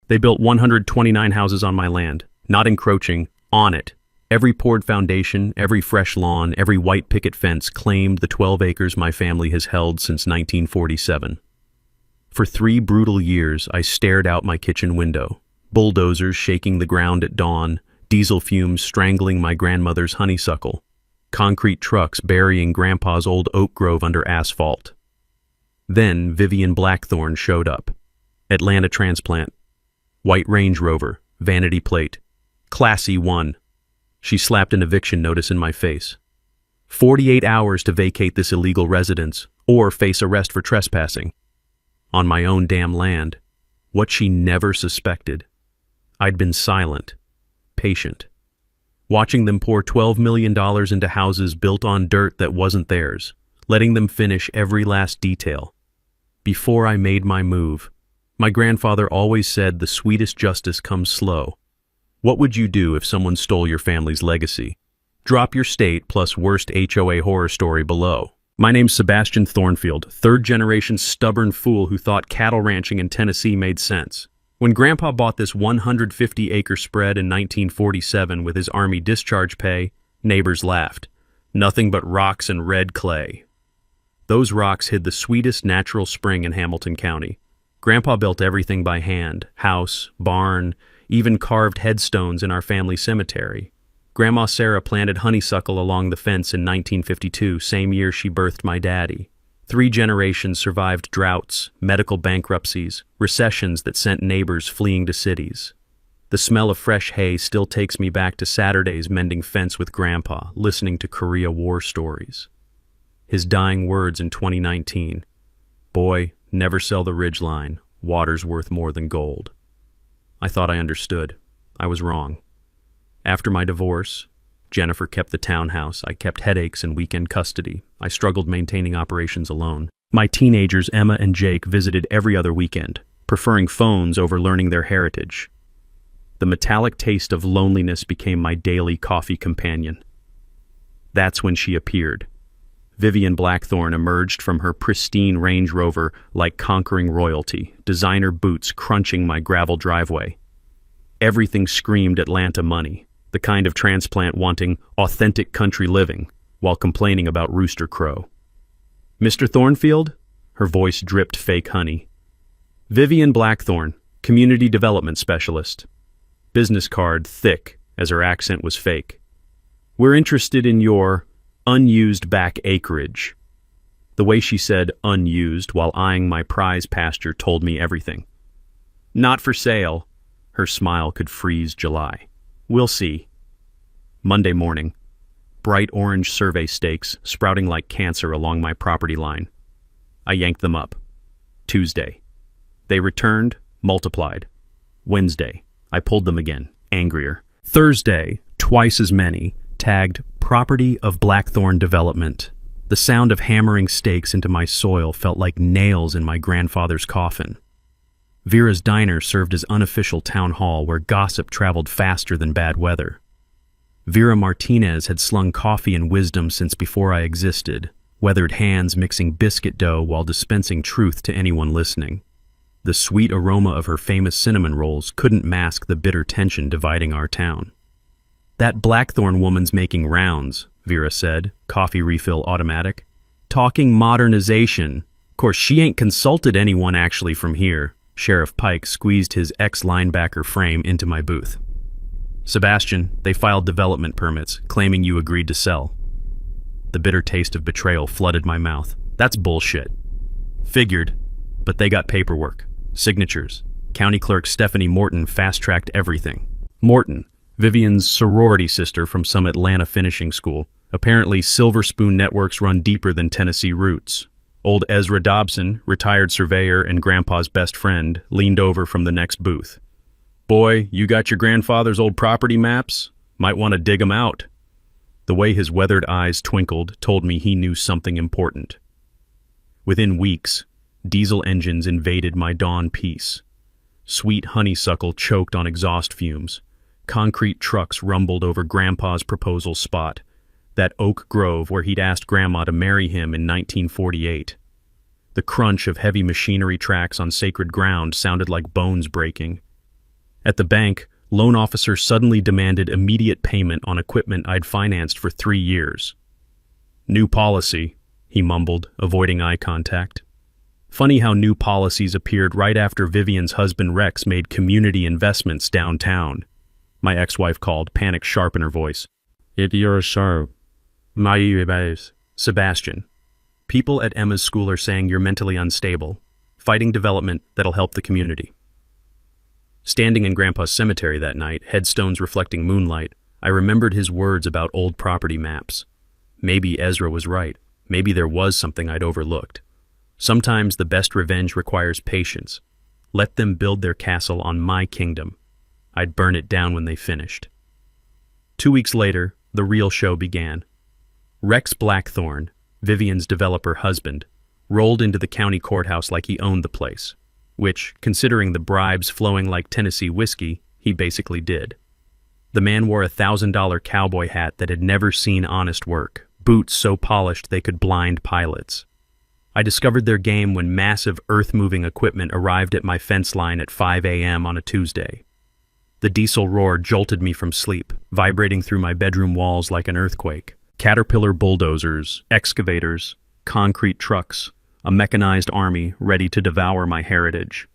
They built 129 houses on my land, not encroaching, on it. Every poured foundation, every fresh lawn, every white picket fence claimed the 12 acres my family has held since 1947. For 3 brutal years, I stared out my kitchen window, bulldozers shaking the ground at dawn, diesel fumes strangling my grandmother's honeysuckle, concrete trucks burying Grandpa's old oak grove under asphalt. Then Vivian Blackthorne showed up. Atlanta transplant. White Range Rover, vanity plate. Classy 1. She slapped an eviction notice in my face. 48 hours to vacate this illegal residence, or face arrest for trespassing. On my own damn land. What she never suspected. I'd been silent, patient, watching them pour $12 million into houses built on dirt that wasn't theirs, letting them finish every last detail. Before I made my move, my grandfather always said the sweetest justice comes slow. What would you do if someone stole your family's legacy? Drop your state plus worst HOA horror story below. My name's Sebastian Thornfield, 3rd-generation stubborn fool who thought cattle ranching in Tennessee made sense. When Grandpa bought this 150-acre spread in 1947 with his Army discharge pay, neighbors laughed. Nothing but rocks and red clay. Those rocks hid the sweetest natural spring in Hamilton County. Grandpa built everything by hand, house, barn, even carved headstones in our family cemetery. Grandma Sarah planted honeysuckle along the fence in 1952, same year she birthed my daddy. 3 generations survived droughts, medical bankruptcies, recessions that sent neighbors fleeing to cities. The smell of fresh hay still takes me back to Saturdays mending fence with Grandpa, listening to Korea War stories. His dying words in 2019, "Boy, never sell the ridgeline, water's worth more than gold." I thought I understood. I was wrong. After my divorce, Jennifer kept the townhouse. I kept headaches and weekend custody. I struggled maintaining operations alone. My teenagers, Emma and Jake, visited every other weekend, preferring phones over learning their heritage. The metallic taste of loneliness became my daily coffee companion. That's when she appeared. Vivian Blackthorne emerged from her pristine Range Rover like conquering royalty, designer boots crunching my gravel driveway. Everything screamed Atlanta money, the kind of transplant wanting authentic country living while complaining about rooster crow. "Mr. Thornfield?" Her voice dripped fake honey. "Vivian Blackthorne, Community Development Specialist." Business card thick, as her accent was fake. "We're interested in your unused back acreage." The way she said unused while eyeing my prize pasture told me everything. "Not for sale." Her smile could freeze July. "We'll see." Monday morning. Bright orange survey stakes sprouting like cancer along my property line. I yanked them up. Tuesday. They returned, multiplied. Wednesday. I pulled them again, angrier. Thursday, twice as many, tagged Property of Blackthorne Development. The sound of hammering stakes into my soil felt like nails in my grandfather's coffin. Vera's Diner served as unofficial town hall where gossip traveled faster than bad weather. Vera Martinez had slung coffee and wisdom since before I existed, weathered hands mixing biscuit dough while dispensing truth to anyone listening. The sweet aroma of her famous cinnamon rolls couldn't mask the bitter tension dividing our town. "That Blackthorne woman's making rounds," Vera said, coffee refill automatic. "Talking modernization. Course, she ain't consulted anyone actually from here." Sheriff Pike squeezed his ex-linebacker frame into my booth. "Sebastian, they filed development permits, claiming you agreed to sell." The bitter taste of betrayal flooded my mouth. "That's bullshit." "Figured, but they got paperwork, signatures. County Clerk Stephanie Morton fast-tracked everything." Morton, Vivian's sorority sister from some Atlanta finishing school. Apparently, Silver Spoon networks run deeper than Tennessee roots. Old Ezra Dobson, retired surveyor and Grandpa's best friend, leaned over from the next booth. "Boy, you got your grandfather's old property maps? Might want to dig 'em out." The way his weathered eyes twinkled told me he knew something important. Within weeks, diesel engines invaded my dawn peace. Sweet honeysuckle choked on exhaust fumes. Concrete trucks rumbled over Grandpa's proposal spot, that oak grove where he'd asked Grandma to marry him in 1948. The crunch of heavy machinery tracks on sacred ground sounded like bones breaking. At the bank, loan officer suddenly demanded immediate payment on equipment I'd financed for 3 years. "New policy," he mumbled, avoiding eye contact. Funny how new policies appeared right after Vivian's husband Rex made community investments downtown. My ex-wife called, panic sharp in her voice. "It your show. Sebastian. People at Emma's school are saying you're mentally unstable, fighting development that'll help the community." Standing in Grandpa's cemetery that night, headstones reflecting moonlight, I remembered his words about old property maps. Maybe Ezra was right. Maybe there was something I'd overlooked. Sometimes the best revenge requires patience. Let them build their castle on my kingdom. I'd burn it down when they finished. 2 weeks later, the real show began. Rex Blackthorne, Vivian's developer husband, rolled into the county courthouse like he owned the place, which, considering the bribes flowing like Tennessee whiskey, he basically did. The man wore a $1,000 cowboy hat that had never seen honest work, boots so polished they could blind pilots. I discovered their game when massive earth-moving equipment arrived at my fence line at 5 a.m. on a Tuesday. The diesel roar jolted me from sleep, vibrating through my bedroom walls like an earthquake. Caterpillar bulldozers, excavators, concrete trucks, a mechanized army ready to devour my heritage.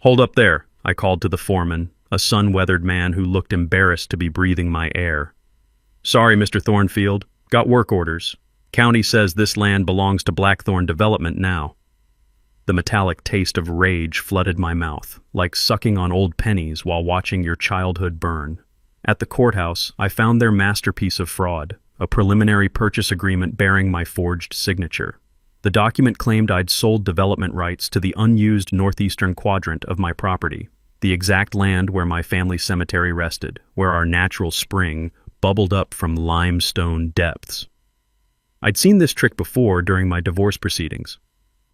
"Hold up there," I called to the foreman, a sun-weathered man who looked embarrassed to be breathing my air. "Sorry, Mr. Thornfield. Got work orders. County says this land belongs to Blackthorne Development now." The metallic taste of rage flooded my mouth, like sucking on old pennies while watching your childhood burn. At the courthouse, I found their masterpiece of fraud, a preliminary purchase agreement bearing my forged signature. The document claimed I'd sold development rights to the unused northeastern quadrant of my property, the exact land where my family cemetery rested, where our natural spring bubbled up from limestone depths. I'd seen this trick before during my divorce proceedings.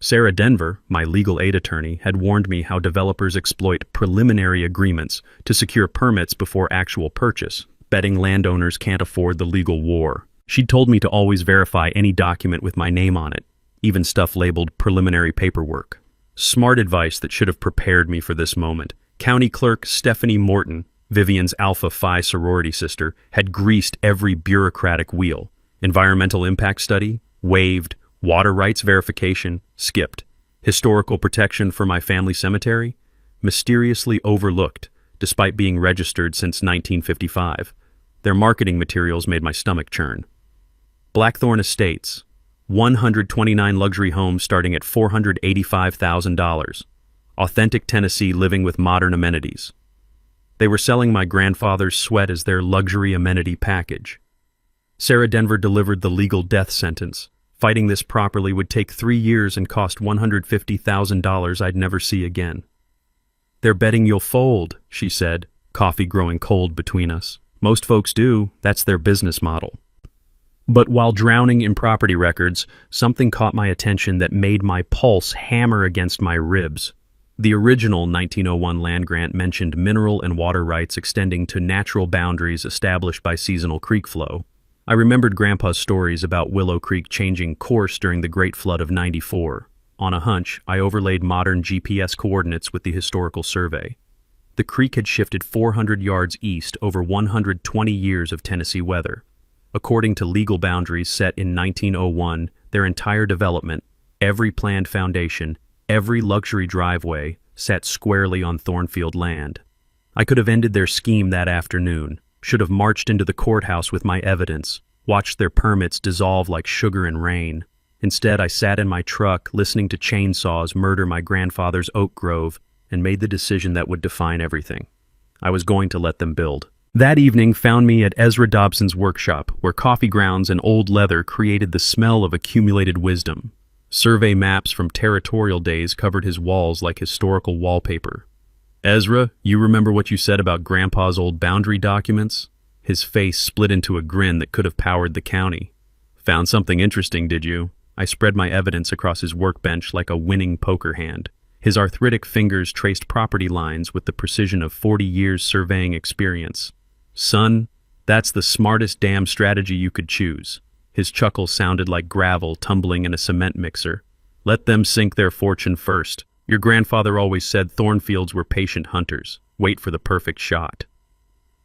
Sarah Denver, my legal aid attorney, had warned me how developers exploit preliminary agreements to secure permits before actual purchase, betting landowners can't afford the legal war. She'd told me to always verify any document with my name on it, even stuff labeled preliminary paperwork. Smart advice that should have prepared me for this moment. County Clerk Stephanie Morton, Vivian's Alpha Phi sorority sister, had greased every bureaucratic wheel. Environmental impact study, waived. Water rights verification, skipped. Historical protection for my family cemetery, mysteriously overlooked, despite being registered since 1955. Their marketing materials made my stomach churn. Blackthorne Estates, 129 luxury homes starting at $485,000. Authentic Tennessee living with modern amenities. They were selling my grandfather's sweat as their luxury amenity package. Sarah Denver delivered the legal death sentence. Fighting this properly would take 3 years and cost $150,000 I'd never see again. "They're betting you'll fold," she said, coffee growing cold between us. "Most folks do. That's their business model." But while drowning in property records, something caught my attention that made my pulse hammer against my ribs. The original 1901 land grant mentioned mineral and water rights extending to natural boundaries established by seasonal creek flow. I remembered Grandpa's stories about Willow Creek changing course during the Great Flood of '94. On a hunch, I overlaid modern GPS coordinates with the historical survey. The creek had shifted 400 yards east over 120 years of Tennessee weather. According to legal boundaries set in 1901, their entire development, every planned foundation, every luxury driveway, sat squarely on Thornfield land. I could have ended their scheme that afternoon. Should have marched into the courthouse with my evidence, watched their permits dissolve like sugar in rain. Instead, I sat in my truck, listening to chainsaws murder my grandfather's oak grove, and made the decision that would define everything. I was going to let them build. That evening found me at Ezra Dobson's workshop, where coffee grounds and old leather created the smell of accumulated wisdom. Survey maps from territorial days covered his walls like historical wallpaper. "Ezra, you remember what you said about Grandpa's old boundary documents?" His face split into a grin that could have powered the county. "Found something interesting, did you?" I spread my evidence across his workbench like a winning poker hand. His arthritic fingers traced property lines with the precision of 40 years surveying experience. "Son, that's the smartest damn strategy you could choose." His chuckle sounded like gravel tumbling in a cement mixer. "Let them sink their fortune first. Your grandfather always said Thornfields were patient hunters. wait for the perfect shot.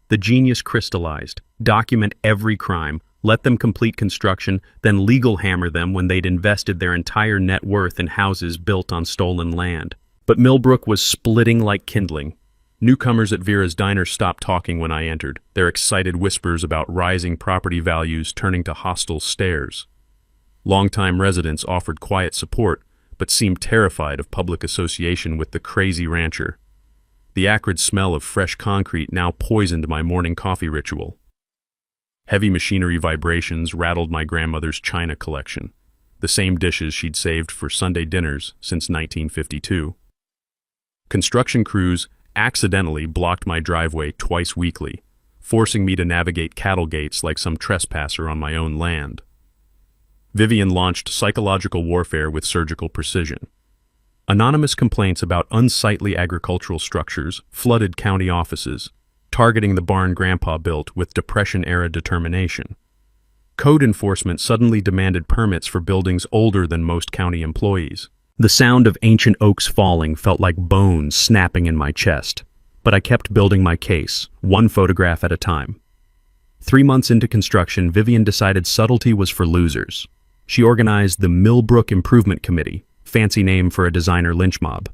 The genius crystallized. Document every crime, let them complete construction, then legal hammer them when they'd invested their entire net worth in houses built on stolen land. But Millbrook was splitting like kindling. Newcomers at Vera's Diner stopped talking when I entered, their excited whispers about rising property values turning to hostile stares. Longtime residents offered quiet support, but seemed terrified of public association with the crazy rancher. The acrid smell of fresh concrete now poisoned my morning coffee ritual. Heavy machinery vibrations rattled my grandmother's china collection, the same dishes she'd saved for Sunday dinners since 1952. Construction crews accidentally blocked my driveway twice weekly, forcing me to navigate cattle gates like some trespasser on my own land. Vivian launched psychological warfare with surgical precision. Anonymous complaints about unsightly agricultural structures flooded county offices, targeting the barn Grandpa built with Depression-era determination. Code enforcement suddenly demanded permits for buildings older than most county employees. The sound of ancient oaks falling felt like bones snapping in my chest, but I kept building my case, one photograph at a time. 3 months into construction, Vivian decided subtlety was for losers. She organized the Millbrook Improvement Committee, fancy name for a designer lynch mob.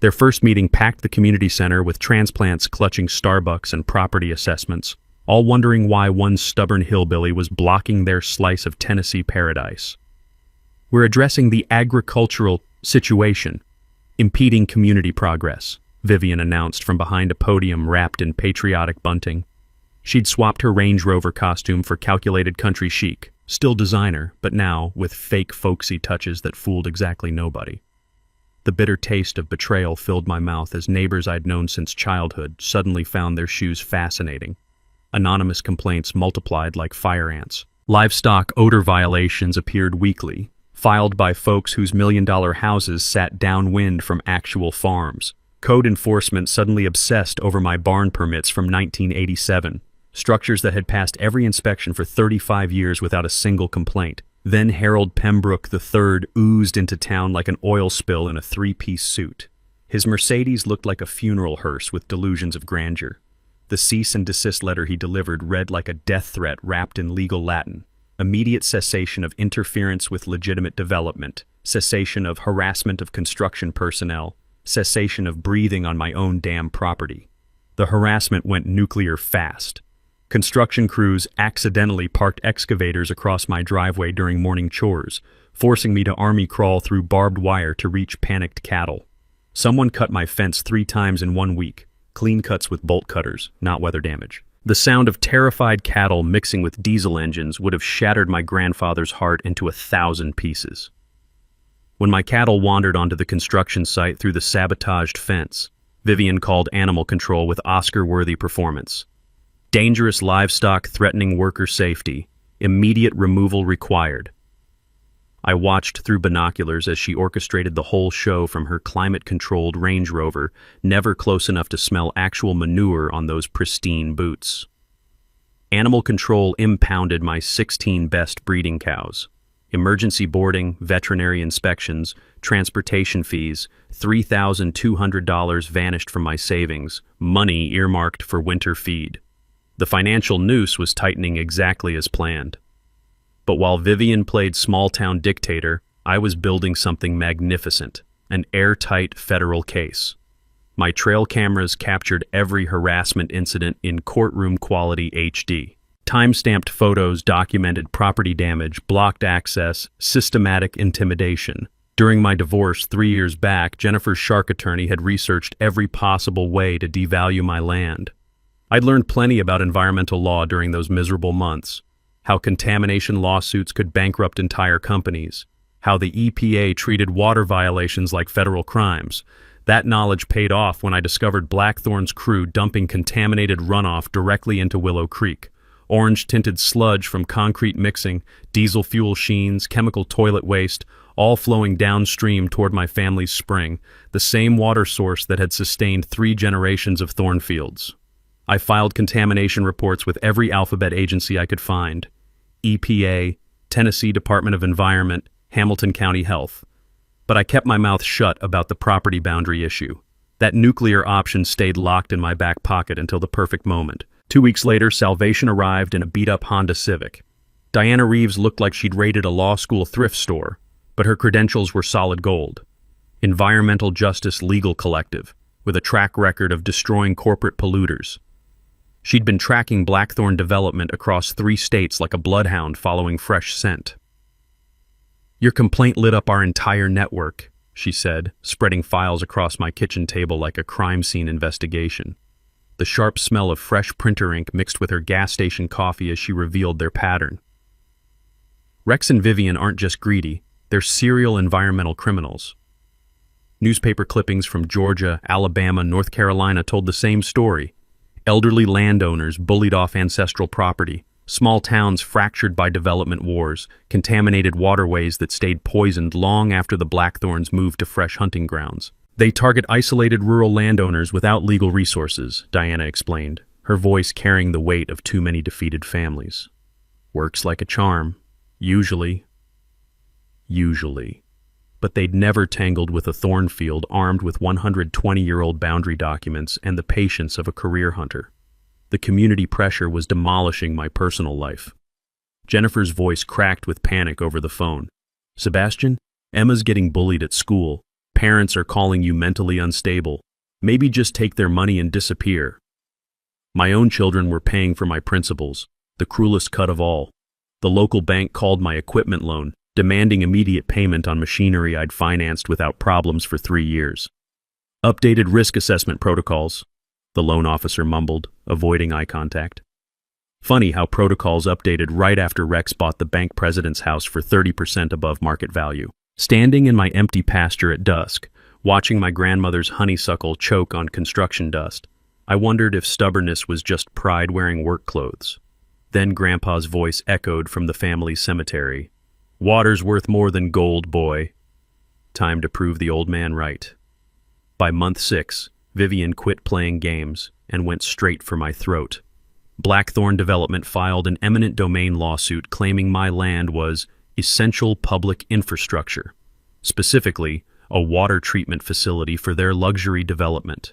Their first meeting packed the community center with transplants clutching Starbucks and property assessments, all wondering why one stubborn hillbilly was blocking their slice of Tennessee paradise. We're addressing the agricultural situation, impeding community progress, Vivian announced from behind a podium wrapped in patriotic bunting. She'd swapped her Range Rover costume for calculated country chic, still designer, but now with fake folksy touches that fooled exactly nobody. The bitter taste of betrayal filled my mouth as neighbors I'd known since childhood suddenly found their shoes fascinating. Anonymous complaints multiplied like fire ants. Livestock odor violations appeared weekly, filed by folks whose million-dollar houses sat downwind from actual farms. Code enforcement suddenly obsessed over my barn permits from 1987, structures that had passed every inspection for 35 years without a single complaint. Then Harold Pembroke III oozed into town like an oil spill in a three-piece suit. His Mercedes looked like a funeral hearse with delusions of grandeur. The cease and desist letter he delivered read like a death threat wrapped in legal Latin. Immediate cessation of interference with legitimate development, cessation of harassment of construction personnel, cessation of breathing on my own damn property. The harassment went nuclear fast. Construction crews accidentally parked excavators across my driveway during morning chores, forcing me to army crawl through barbed wire to reach panicked cattle. Someone cut my fence 3 times in 1 week, clean cuts with bolt cutters, not weather damage. The sound of terrified cattle mixing with diesel engines would have shattered my grandfather's heart into 1,000 pieces. When my cattle wandered onto the construction site through the sabotaged fence, Vivian called animal control with Oscar-worthy performance. Dangerous livestock threatening worker safety. Immediate removal required. I watched through binoculars as she orchestrated the whole show from her climate-controlled Range Rover, never close enough to smell actual manure on those pristine boots. Animal control impounded my 16 best breeding cows. Emergency boarding, veterinary inspections, transportation fees, $3,200 vanished from my savings, money earmarked for winter feed. The financial noose was tightening exactly as planned. But while Vivian played small-town dictator, I was building something magnificent, an airtight federal case. My trail cameras captured every harassment incident in courtroom-quality HD. Time-stamped photos documented property damage, blocked access, systematic intimidation. During my divorce 3 years back, Jennifer's shark attorney had researched every possible way to devalue my land. I'd learned plenty about environmental law during those miserable months, how contamination lawsuits could bankrupt entire companies, how the EPA treated water violations like federal crimes. That knowledge paid off when I discovered Blackthorn's crew dumping contaminated runoff directly into Willow Creek. Orange-tinted sludge from concrete mixing, diesel fuel sheens, chemical toilet waste, all flowing downstream toward my family's spring, the same water source that had sustained 3 generations of thornfields. I filed contamination reports with every alphabet agency I could find: EPA, Tennessee Department of Environment, Hamilton County Health. But I kept my mouth shut about the property boundary issue. That nuclear option stayed locked in my back pocket until the perfect moment. 2 weeks later, salvation arrived in a beat-up Honda Civic. Diana Reeves looked like she'd raided a law school thrift store, but her credentials were solid gold. Environmental Justice Legal Collective, with a track record of destroying corporate polluters. She'd been tracking blackthorn development across 3 states like a bloodhound following fresh scent. "Your complaint lit up our entire network," she said, spreading files across my kitchen table like a crime scene investigation. The sharp smell of fresh printer ink mixed with her gas station coffee as she revealed their pattern. Rex and Vivian aren't just greedy, they're serial environmental criminals. Newspaper clippings from Georgia, Alabama, North Carolina told the same story. Elderly landowners bullied off ancestral property, small towns fractured by development wars, contaminated waterways that stayed poisoned long after the blackthorns moved to fresh hunting grounds. They target isolated rural landowners without legal resources, Diana explained, her voice carrying the weight of too many defeated families. Works like a charm. Usually. But they'd never tangled with a thornfield armed with 120-year-old boundary documents and the patience of a career hunter. The community pressure was demolishing my personal life. Jennifer's voice cracked with panic over the phone. "Sebastian, Emma's getting bullied at school. Parents are calling you mentally unstable. Maybe just take their money and disappear." My own children were paying for my principals, the cruelest cut of all. The local bank called my equipment loan, demanding immediate payment on machinery I'd financed without problems for 3 years. "Updated risk assessment protocols," the loan officer mumbled, avoiding eye contact. Funny how protocols updated right after Rex bought the bank president's house for 30% above market value. Standing in my empty pasture at dusk, watching my grandmother's honeysuckle choke on construction dust, I wondered if stubbornness was just pride wearing work clothes. Then Grandpa's voice echoed from the family cemetery. "Water's worth more than gold, boy." Time to prove the old man right. By month 6, Vivian quit playing games and went straight for my throat. Blackthorn Development filed an eminent domain lawsuit claiming my land was essential public infrastructure, specifically a water treatment facility for their luxury development.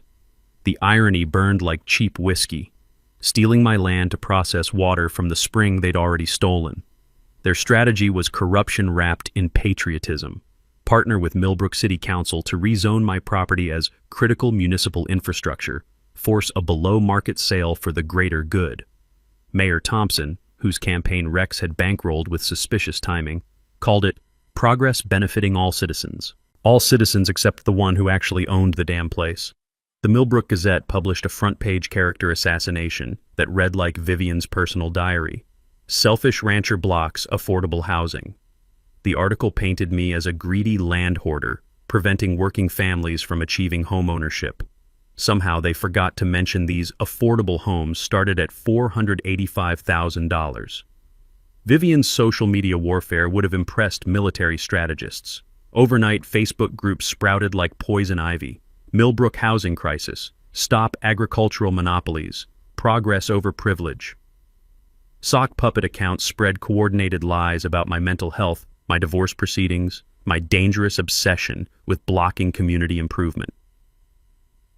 The irony burned like cheap whiskey, stealing my land to process water from the spring they'd already stolen. Their strategy was corruption wrapped in patriotism. Partner with Millbrook City Council to rezone my property as critical municipal infrastructure, force a below-market sale for the greater good. Mayor Thompson, whose campaign Rex had bankrolled with suspicious timing, called it progress benefiting all citizens. All citizens except the one who actually owned the damn place. The Millbrook Gazette published a front-page character assassination that read like Vivian's personal diary. "Selfish rancher blocks affordable housing." The article painted me as a greedy land hoarder, preventing working families from achieving homeownership. Somehow they forgot to mention these affordable homes started at $485,000. Vivian's social media warfare would have impressed military strategists. Overnight, Facebook groups sprouted like poison ivy. Millbrook housing crisis, stop agricultural monopolies, progress over privilege. Sock puppet accounts spread coordinated lies about my mental health, my divorce proceedings, my dangerous obsession with blocking community improvement.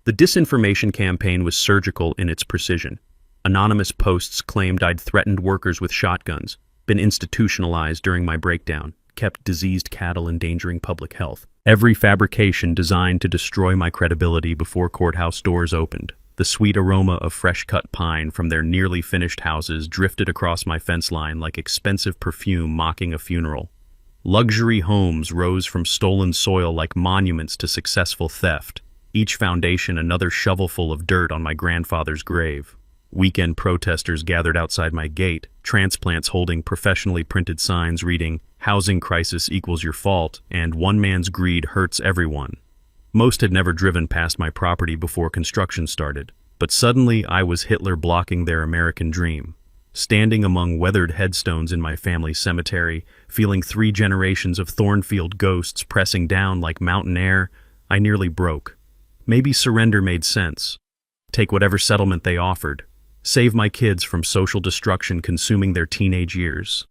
The disinformation campaign was surgical in its precision. Anonymous posts claimed I'd threatened workers with shotguns, been institutionalized during my breakdown, kept diseased cattle endangering public health. Every fabrication designed to destroy my credibility before courthouse doors opened. The sweet aroma of fresh-cut pine from their nearly finished houses drifted across my fence line like expensive perfume mocking a funeral. Luxury homes rose from stolen soil like monuments to successful theft, each foundation another shovelful of dirt on my grandfather's grave. Weekend protesters gathered outside my gate, transplants holding professionally printed signs reading, "Housing crisis equals your fault," and "One man's greed hurts everyone." Most had never driven past my property before construction started, but suddenly I was Hitler blocking their American dream. Standing among weathered headstones in my family cemetery, feeling 3 generations of Thornfield ghosts pressing down like mountain air, I nearly broke. Maybe surrender made sense. Take whatever settlement they offered. Save my kids from social destruction consuming their teenage years.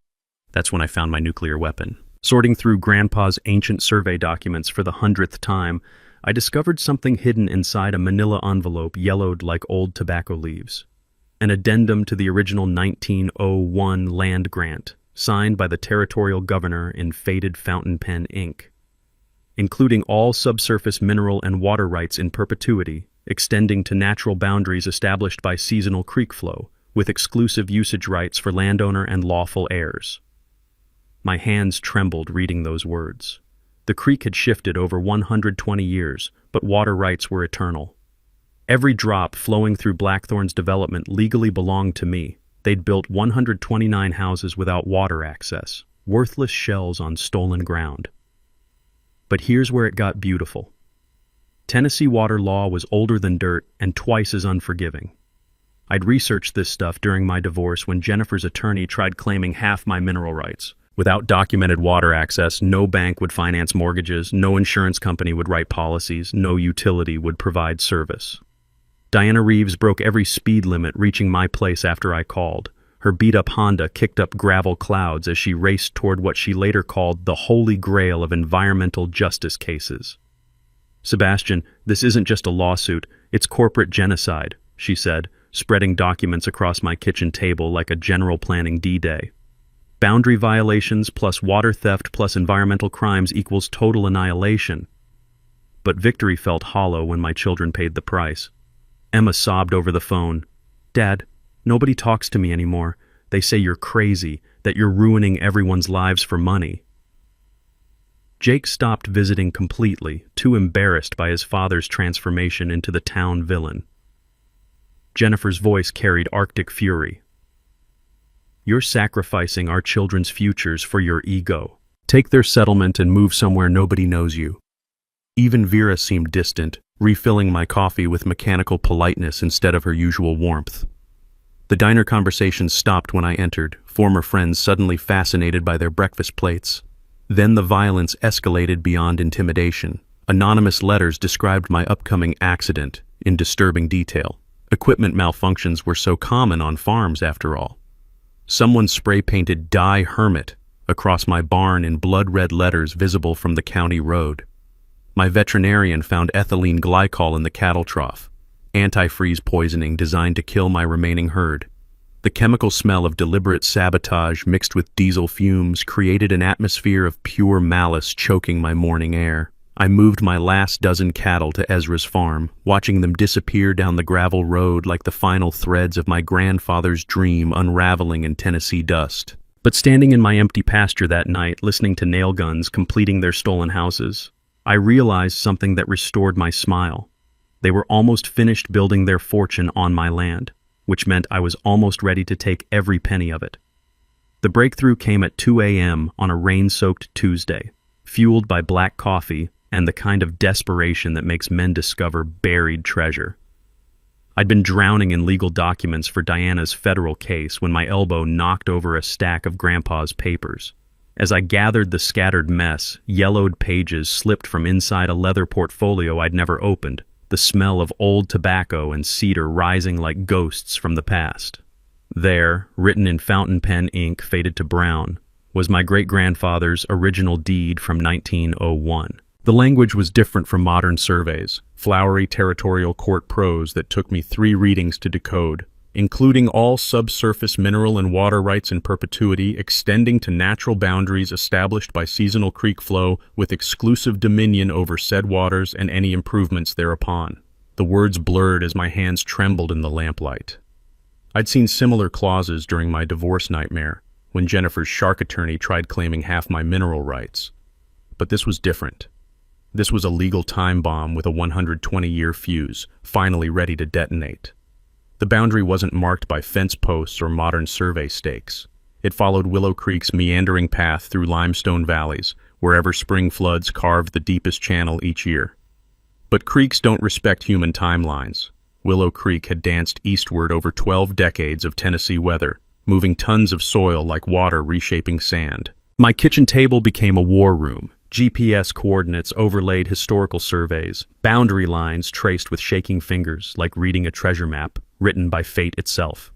That's when I found my nuclear weapon. Sorting through Grandpa's ancient survey documents for the 100th time, I discovered something hidden inside a manila envelope yellowed like old tobacco leaves. An addendum to the original 1901 land grant, signed by the territorial governor in faded fountain pen ink, including all subsurface mineral and water rights in perpetuity, extending to natural boundaries established by seasonal creek flow, with exclusive usage rights for landowner and lawful heirs. My hands trembled reading those words. The creek had shifted over 120 years, but water rights were eternal. Every drop flowing through Blackthorn's development legally belonged to me. They'd built 129 houses without water access, worthless shells on stolen ground. But here's where it got beautiful. Tennessee water law was older than dirt and twice as unforgiving. I'd researched this stuff during my divorce when Jennifer's attorney tried claiming half my mineral rights. Without documented water access, no bank would finance mortgages, no insurance company would write policies, no utility would provide service. Diana Reeves broke every speed limit reaching my place after I called. Her beat-up Honda kicked up gravel clouds as she raced toward what she later called the holy grail of environmental justice cases. "Sebastian, this isn't just a lawsuit, it's corporate genocide," she said, spreading documents across my kitchen table like a general planning D-Day. "Boundary violations plus water theft plus environmental crimes equals total annihilation." But victory felt hollow when my children paid the price. Emma sobbed over the phone. "Dad, nobody talks to me anymore. They say you're crazy, that you're ruining everyone's lives for money." Jake stopped visiting completely, too embarrassed by his father's transformation into the town villain. Jennifer's voice carried Arctic fury. "You're sacrificing our children's futures for your ego. Take their settlement and move somewhere nobody knows you." Even Vera seemed distant, refilling my coffee with mechanical politeness instead of her usual warmth. The diner conversation stopped when I entered, former friends suddenly fascinated by their breakfast plates. Then the violence escalated beyond intimidation. Anonymous letters described my upcoming accident in disturbing detail. Equipment malfunctions were so common on farms, after all. Someone spray-painted "Die Hermit" across my barn in blood-red letters visible from the county road. My veterinarian found ethylene glycol in the cattle trough, antifreeze poisoning designed to kill my remaining herd. The chemical smell of deliberate sabotage mixed with diesel fumes created an atmosphere of pure malice choking my morning air. I moved my last dozen cattle to Ezra's farm, watching them disappear down the gravel road like the final threads of my grandfather's dream unraveling in Tennessee dust. But standing in my empty pasture that night, listening to nail guns completing their stolen houses, I realized something that restored my smile. They were almost finished building their fortune on my land, which meant I was almost ready to take every penny of it. The breakthrough came at 2 a.m. on a rain-soaked Tuesday, fueled by black coffee and the kind of desperation that makes men discover buried treasure. I'd been drowning in legal documents for Diana's federal case when my elbow knocked over a stack of Grandpa's papers. As I gathered the scattered mess, yellowed pages slipped from inside a leather portfolio I'd never opened, the smell of old tobacco and cedar rising like ghosts from the past. There, written in fountain pen ink faded to brown, was my great-grandfather's original deed from 1901. The language was different from modern surveys, flowery territorial court prose that took me 3 readings to decode, including all subsurface mineral and water rights in perpetuity extending to natural boundaries established by seasonal creek flow with exclusive dominion over said waters and any improvements thereupon. The words blurred as my hands trembled in the lamplight. I'd seen similar clauses during my divorce nightmare, when Jennifer's shark attorney tried claiming half my mineral rights. But this was different. This was a legal time bomb with a 120-year fuse, finally ready to detonate. The boundary wasn't marked by fence posts or modern survey stakes. It followed Willow Creek's meandering path through limestone valleys, wherever spring floods carved the deepest channel each year. But creeks don't respect human timelines. Willow Creek had danced eastward over 12 decades of Tennessee weather, moving tons of soil like water reshaping sand. My kitchen table became a war room. GPS coordinates overlaid historical surveys, boundary lines traced with shaking fingers like reading a treasure map written by fate itself.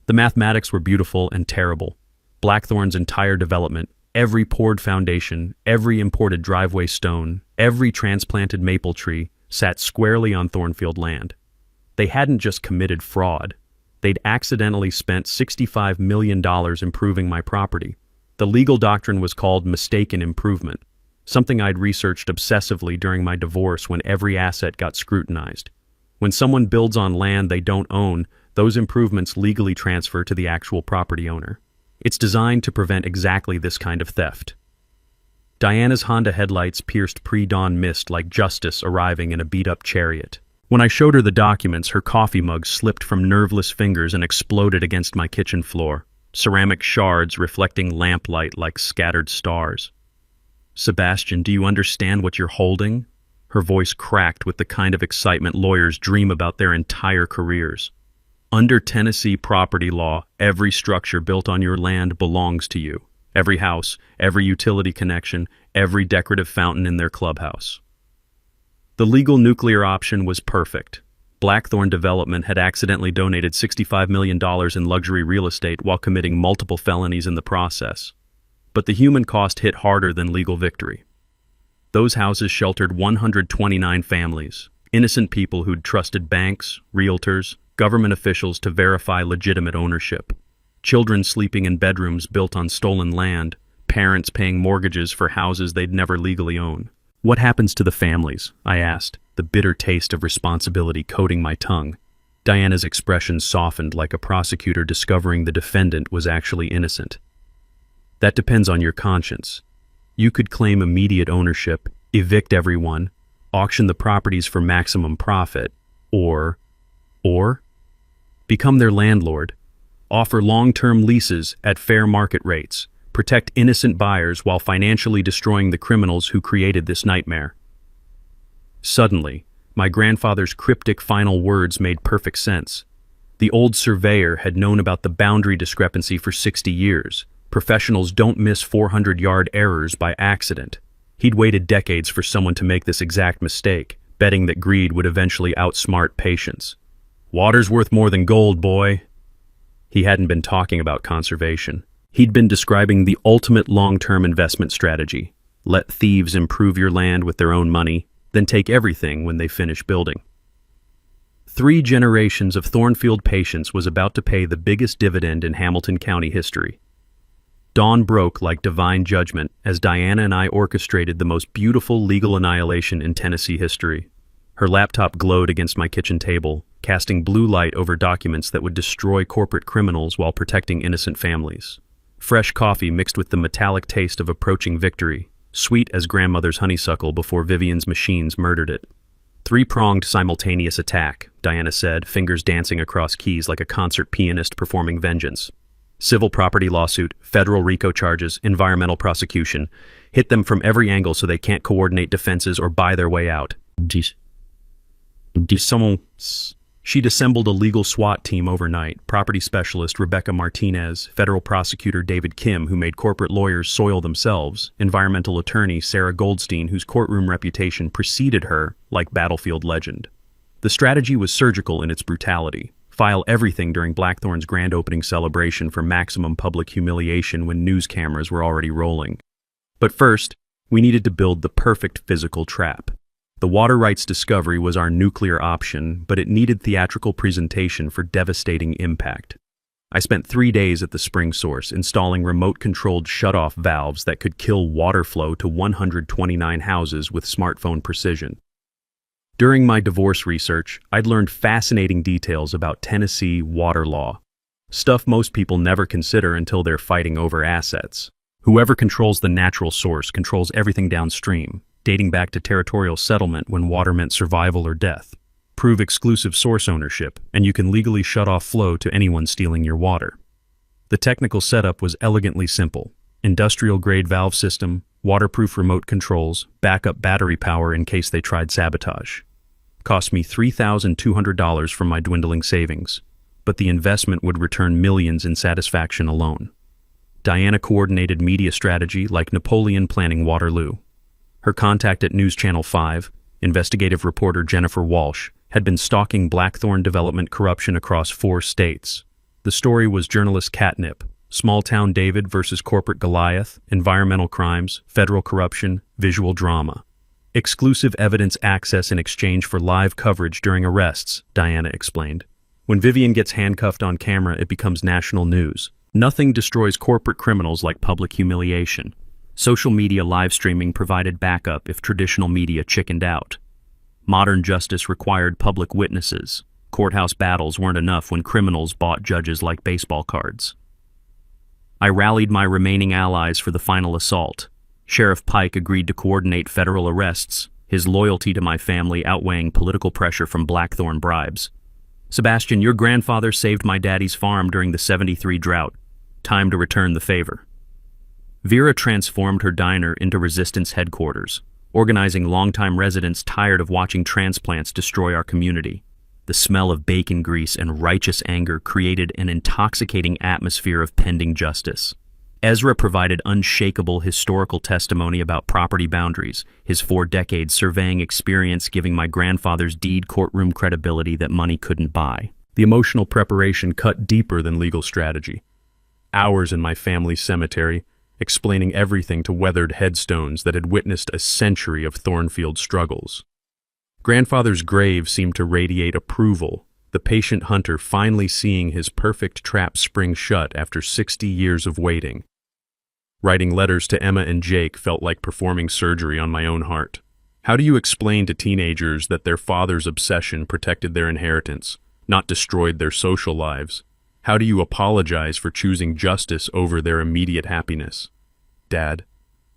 The mathematics were beautiful and terrible. Blackthorn's entire development, Every poured foundation, every imported driveway stone, every transplanted maple tree sat squarely on Thornfield land. They hadn't just committed fraud. They'd accidentally spent $65 million improving my property. The legal doctrine was called mistaken improvement, something I'd researched obsessively during my divorce when every asset got scrutinized. When someone builds on land they don't own, those improvements legally transfer to the actual property owner. It's designed to prevent exactly this kind of theft. Diana's Honda headlights pierced pre-dawn mist like justice arriving in a beat-up chariot. When I showed her the documents, her coffee mug slipped from nerveless fingers and exploded against my kitchen floor, ceramic shards reflecting lamplight like scattered stars. "Sebastian, do you understand what you're holding?" Her voice cracked with the kind of excitement lawyers dream about their entire careers. "Under Tennessee property law, every structure built on your land belongs to you. Every house, every utility connection, every decorative fountain in their clubhouse." The legal nuclear option was perfect. Blackthorn Development had accidentally donated $65 million in luxury real estate while committing multiple felonies in the process. But the human cost hit harder than legal victory. Those houses sheltered 129 families, innocent people who'd trusted banks, realtors, government officials to verify legitimate ownership. Children sleeping in bedrooms built on stolen land, parents paying mortgages for houses they'd never legally own. "What happens to the families?" I asked, the bitter taste of responsibility coating my tongue. Diana's expression softened like a prosecutor discovering the defendant was actually innocent. "That depends on your conscience. You could claim immediate ownership, evict everyone, auction the properties for maximum profit, or become their landlord, offer long-term leases at fair market rates, protect innocent buyers while financially destroying the criminals who created this nightmare." Suddenly, my grandfather's cryptic final words made perfect sense. The old surveyor had known about the boundary discrepancy for 60 years. Professionals don't miss 400-yard errors by accident. He'd waited decades for someone to make this exact mistake, betting that greed would eventually outsmart patience. "Water's worth more than gold, boy." He hadn't been talking about conservation. He'd been describing the ultimate long-term investment strategy. Let thieves improve your land with their own money, then take everything when they finish building. 3 generations of Thornfield patience was about to pay the biggest dividend in Hamilton County history. Dawn broke like divine judgment as Diana and I orchestrated the most beautiful legal annihilation in Tennessee history. Her laptop glowed against my kitchen table, casting blue light over documents that would destroy corporate criminals while protecting innocent families. Fresh coffee mixed with the metallic taste of approaching victory, sweet as grandmother's honeysuckle before Vivian's machines murdered it. "Three-pronged simultaneous attack," Diana said, fingers dancing across keys like a concert pianist performing vengeance. "Civil property lawsuit, federal RICO charges, environmental prosecution. Hit them from every angle so they can't coordinate defenses or buy their way out." She'd assembled a legal SWAT team overnight, property specialist Rebecca Martinez, federal prosecutor David Kim, who made corporate lawyers soil themselves, environmental attorney Sarah Goldstein, whose courtroom reputation preceded her like battlefield legend. The strategy was surgical in its brutality. File everything during Blackthorn's grand opening celebration for maximum public humiliation when news cameras were already rolling. But first, we needed to build the perfect physical trap. The water rights discovery was our nuclear option, but it needed theatrical presentation for devastating impact. I spent 3 days at the spring source installing remote-controlled shut-off valves that could kill water flow to 129 houses with smartphone precision. During my divorce research, I'd learned fascinating details about Tennessee water law, stuff most people never consider until they're fighting over assets. Whoever controls the natural source controls everything downstream, dating back to territorial settlement when water meant survival or death. Prove exclusive source ownership, and you can legally shut off flow to anyone stealing your water. The technical setup was elegantly simple. Industrial-grade valve system, waterproof remote controls, backup battery power in case they tried sabotage. Cost me $3,200 from my dwindling savings, but the investment would return millions in satisfaction alone. Diana coordinated media strategy like Napoleon planning Waterloo. Her contact at News Channel 5, investigative reporter Jennifer Walsh, had been stalking Blackthorn Development corruption across 4 states. The story was journalist catnip, Small Town David versus Corporate Goliath, environmental crimes, federal corruption, visual drama. Exclusive evidence access in exchange for live coverage during arrests, Diana explained. When Vivian gets handcuffed on camera, it becomes national news. Nothing destroys corporate criminals like public humiliation. Social media live streaming provided backup if traditional media chickened out. Modern justice required public witnesses. Courthouse battles weren't enough when criminals bought judges like baseball cards. I rallied my remaining allies for the final assault. Sheriff Pike agreed to coordinate federal arrests, his loyalty to my family outweighing political pressure from Blackthorn bribes. Sebastian, your grandfather saved my daddy's farm during the '73 drought. Time to return the favor. Vera transformed her diner into resistance headquarters, organizing longtime residents tired of watching transplants destroy our community. The smell of bacon grease and righteous anger created an intoxicating atmosphere of pending justice. Ezra provided unshakable historical testimony about property boundaries, his 4 decades surveying experience giving my grandfather's deed courtroom credibility that money couldn't buy. The emotional preparation cut deeper than legal strategy. Hours in my family's cemetery, explaining everything to weathered headstones that had witnessed a century of Thornfield struggles. Grandfather's grave seemed to radiate approval, the patient hunter finally seeing his perfect trap spring shut after 60 years of waiting. Writing letters to Emma and Jake felt like performing surgery on my own heart. How do you explain to teenagers that their father's obsession protected their inheritance, not destroyed their social lives? How do you apologize for choosing justice over their immediate happiness? Dad,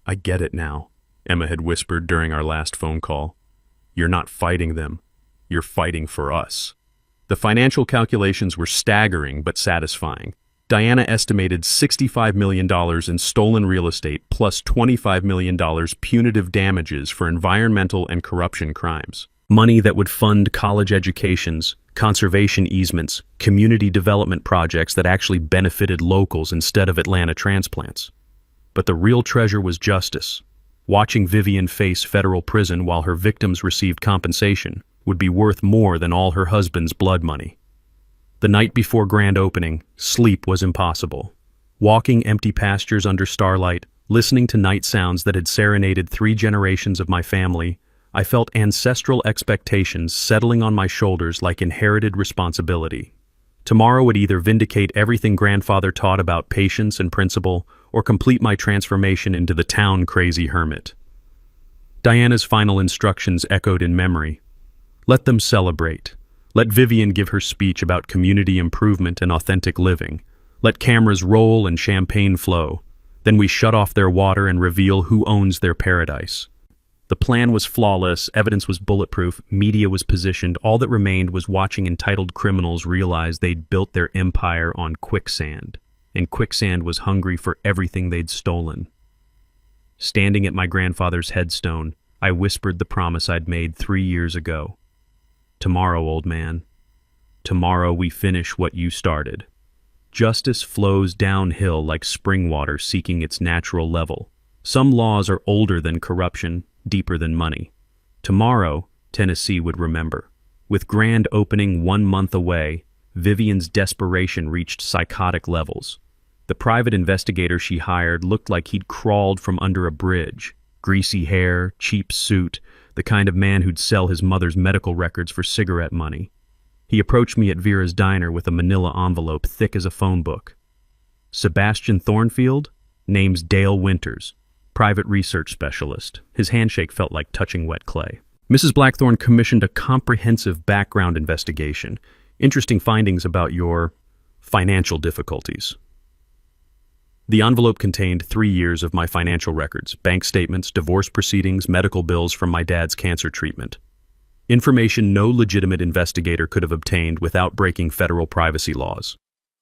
I get it now, Emma had whispered during our last phone call. You're not fighting them. You're fighting for us. The financial calculations were staggering but satisfying. Diana estimated $65 million in stolen real estate plus $25 million punitive damages for environmental and corruption crimes. Money that would fund college educations, conservation easements, community development projects that actually benefited locals instead of Atlanta transplants. But the real treasure was justice. Watching Vivian face federal prison while her victims received compensation would be worth more than all her husband's blood money. The night before grand opening, sleep was impossible. Walking empty pastures under starlight, listening to night sounds that had serenaded 3 generations of my family, I felt ancestral expectations settling on my shoulders like inherited responsibility. Tomorrow would either vindicate everything grandfather taught about patience and principle, or complete my transformation into the town-crazy hermit. Diana's final instructions echoed in memory. Let them celebrate. Let Vivian give her speech about community improvement and authentic living. Let cameras roll and champagne flow. Then we shut off their water and reveal who owns their paradise. The plan was flawless, evidence was bulletproof, media was positioned. All that remained was watching entitled criminals realize they'd built their empire on quicksand. And quicksand was hungry for everything they'd stolen. Standing at my grandfather's headstone, I whispered the promise I'd made 3 years ago. Tomorrow, old man. Tomorrow we finish what you started. Justice flows downhill like spring water seeking its natural level. Some laws are older than corruption, deeper than money. Tomorrow, Tennessee would remember. With grand opening 1 month away, Vivian's desperation reached psychotic levels. The private investigator she hired looked like he'd crawled from under a bridge. Greasy hair, cheap suit, the kind of man who'd sell his mother's medical records for cigarette money. He approached me at Vera's diner with a manila envelope thick as a phone book. Sebastian Thornfield? Name's Dale Winters, private research specialist. His handshake felt like touching wet clay. Mrs. Blackthorn commissioned a comprehensive background investigation. Interesting findings about your financial difficulties. The envelope contained 3 years of my financial records, bank statements, divorce proceedings, medical bills from my dad's cancer treatment. Information no legitimate investigator could have obtained without breaking federal privacy laws.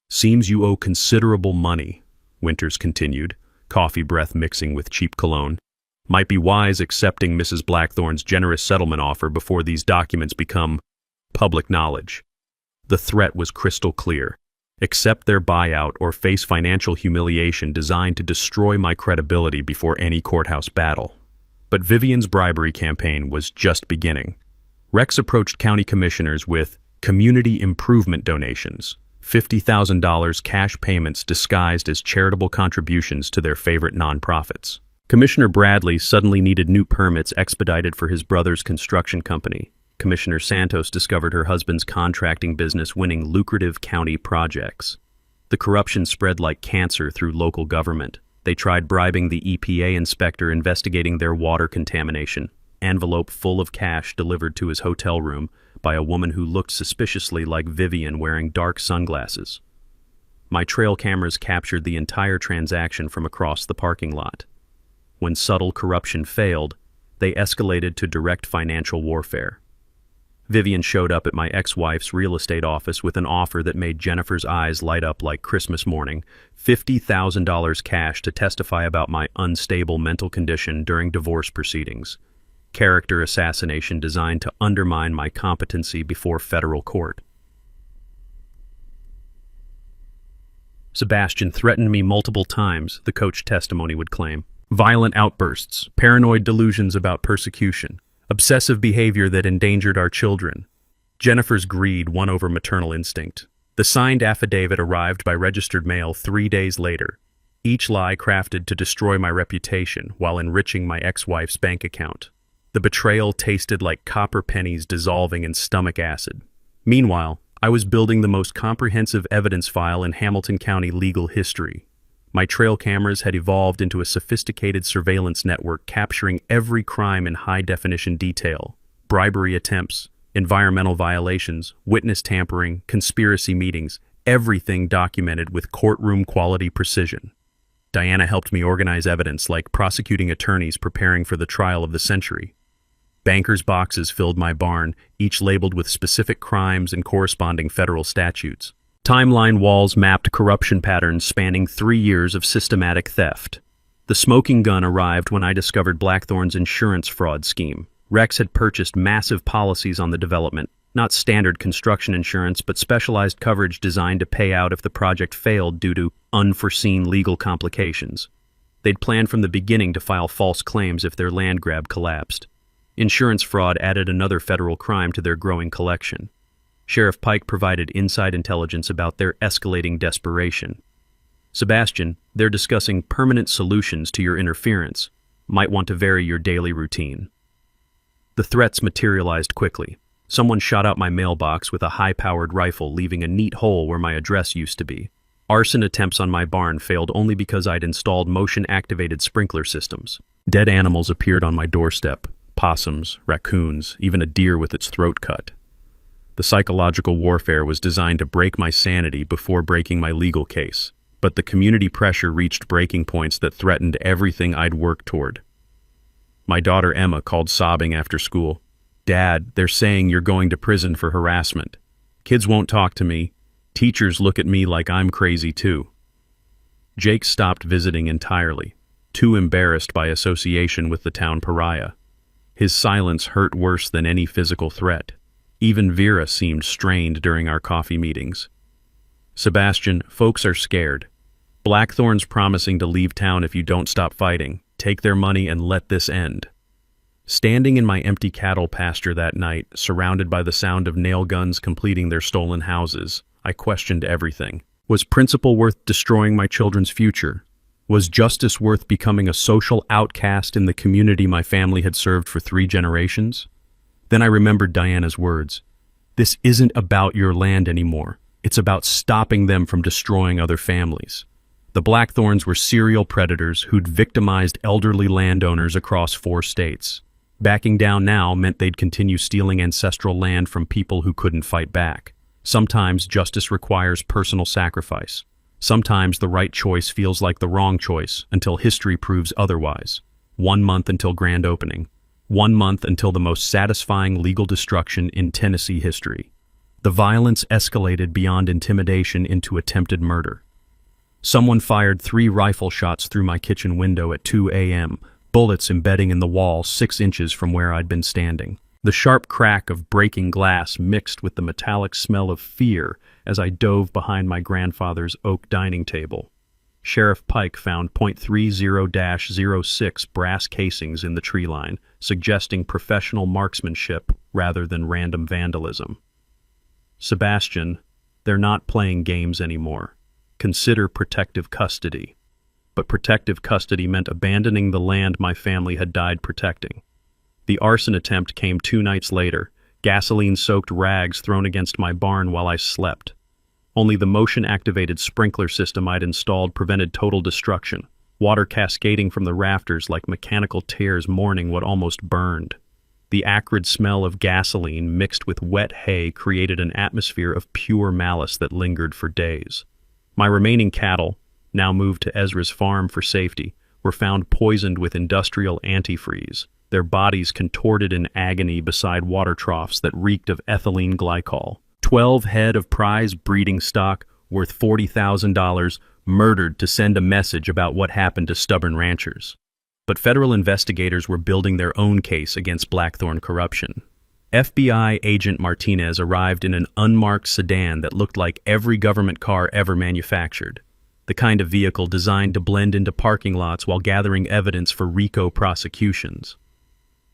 Seems you owe considerable money, Winters continued, coffee breath mixing with cheap cologne. Might be wise accepting Mrs. Blackthorn's generous settlement offer before these documents become public knowledge. The threat was crystal clear. Accept their buyout or face financial humiliation designed to destroy my credibility before any courthouse battle. But Vivian's bribery campaign was just beginning. Rex approached county commissioners with community improvement donations, $50,000 cash payments disguised as charitable contributions to their favorite nonprofits. Commissioner Bradley suddenly needed new permits expedited for his brother's construction company. Commissioner Santos discovered her husband's contracting business winning lucrative county projects. The corruption spread like cancer through local government. They tried bribing the EPA inspector investigating their water contamination. Envelope full of cash delivered to his hotel room by a woman who looked suspiciously like Vivian wearing dark sunglasses. My trail cameras captured the entire transaction from across the parking lot. When subtle corruption failed, they escalated to direct financial warfare. Vivian showed up at my ex-wife's real estate office with an offer that made Jennifer's eyes light up like Christmas morning, $50,000 cash to testify about my unstable mental condition during divorce proceedings. Character assassination designed to undermine my competency before federal court. Sebastian threatened me multiple times, the coach testimony would claim. Violent outbursts, paranoid delusions about persecution, obsessive behavior that endangered our children. Jennifer's greed won over maternal instinct. The signed affidavit arrived by registered mail 3 days later, each lie crafted to destroy my reputation while enriching my ex-wife's bank account. The betrayal tasted like copper pennies dissolving in stomach acid. Meanwhile, I was building the most comprehensive evidence file in Hamilton County legal history. My trail cameras had evolved into a sophisticated surveillance network capturing every crime in high-definition detail: bribery attempts, environmental violations, witness tampering, conspiracy meetings, everything documented with courtroom-quality precision. Diana helped me organize evidence like prosecuting attorneys preparing for the trial of the century. Bankers' boxes filled my barn, each labeled with specific crimes and corresponding federal statutes. Timeline walls mapped corruption patterns spanning 3 years of systematic theft. The smoking gun arrived when I discovered Blackthorn's insurance fraud scheme. Rex had purchased massive policies on the development, not standard construction insurance, but specialized coverage designed to pay out if the project failed due to unforeseen legal complications. They'd planned from the beginning to file false claims if their land grab collapsed. Insurance fraud added another federal crime to their growing collection. Sheriff Pike provided inside intelligence about their escalating desperation. Sebastian, they're discussing permanent solutions to your interference. Might want to vary your daily routine. The threats materialized quickly. Someone shot out my mailbox with a high-powered rifle, leaving a neat hole where my address used to be. Arson attempts on my barn failed only because I'd installed motion-activated sprinkler systems. Dead animals appeared on my doorstep: possums, raccoons, even a deer with its throat cut. The psychological warfare was designed to break my sanity before breaking my legal case, but the community pressure reached breaking points that threatened everything I'd worked toward. My daughter Emma called sobbing after school. "Dad, they're saying you're going to prison for harassment. Kids won't talk to me. Teachers look at me like I'm crazy too." Jake stopped visiting entirely, too embarrassed by association with the town pariah. His silence hurt worse than any physical threat. Even Vera seemed strained during our coffee meetings. "Sebastian, folks are scared. Blackthorn's promising to leave town if you don't stop fighting. Take their money and let this end." Standing in my empty cattle pasture that night, surrounded by the sound of nail guns completing their stolen houses, I questioned everything. Was principle worth destroying my children's future? Was justice worth becoming a social outcast in the community my family had served for 3 generations? Then I remembered Diana's words. "This isn't about your land anymore. It's about stopping them from destroying other families." The Blackthorns were serial predators who'd victimized elderly landowners across 4 states. Backing down now meant they'd continue stealing ancestral land from people who couldn't fight back. Sometimes justice requires personal sacrifice. Sometimes the right choice feels like the wrong choice until history proves otherwise. 1 month until grand opening. 1 month until the most satisfying legal destruction in Tennessee history. The violence escalated beyond intimidation into attempted murder. Someone fired 3 rifle shots through my kitchen window at 2 a.m., bullets embedding in the wall 6 inches from where I'd been standing. The sharp crack of breaking glass mixed with the metallic smell of fear as I dove behind my grandfather's oak dining table. Sheriff Pike found .30-06 brass casings in the tree line, suggesting professional marksmanship rather than random vandalism. "Sebastian, They're not playing games anymore. Consider protective custody. But protective custody meant abandoning the land my family had died protecting. The arson attempt came 2 nights later, gasoline-soaked rags thrown against my barn while I slept. Only the motion-activated sprinkler system I'd installed prevented total destruction, water cascading from the rafters like mechanical tears mourning what almost burned. The acrid smell of gasoline mixed with wet hay created an atmosphere of pure malice that lingered for days. My remaining cattle, now moved to Ezra's farm for safety, were found poisoned with industrial antifreeze, their bodies contorted in agony beside water troughs that reeked of ethylene glycol. 12 head of prize breeding stock worth $40,000 murdered to send a message about what happened to stubborn ranchers. But federal investigators were building their own case against Blackthorn corruption. FBI agent Martinez arrived in an unmarked sedan that looked like every government car ever manufactured, the kind of vehicle designed to blend into parking lots while gathering evidence for RICO prosecutions.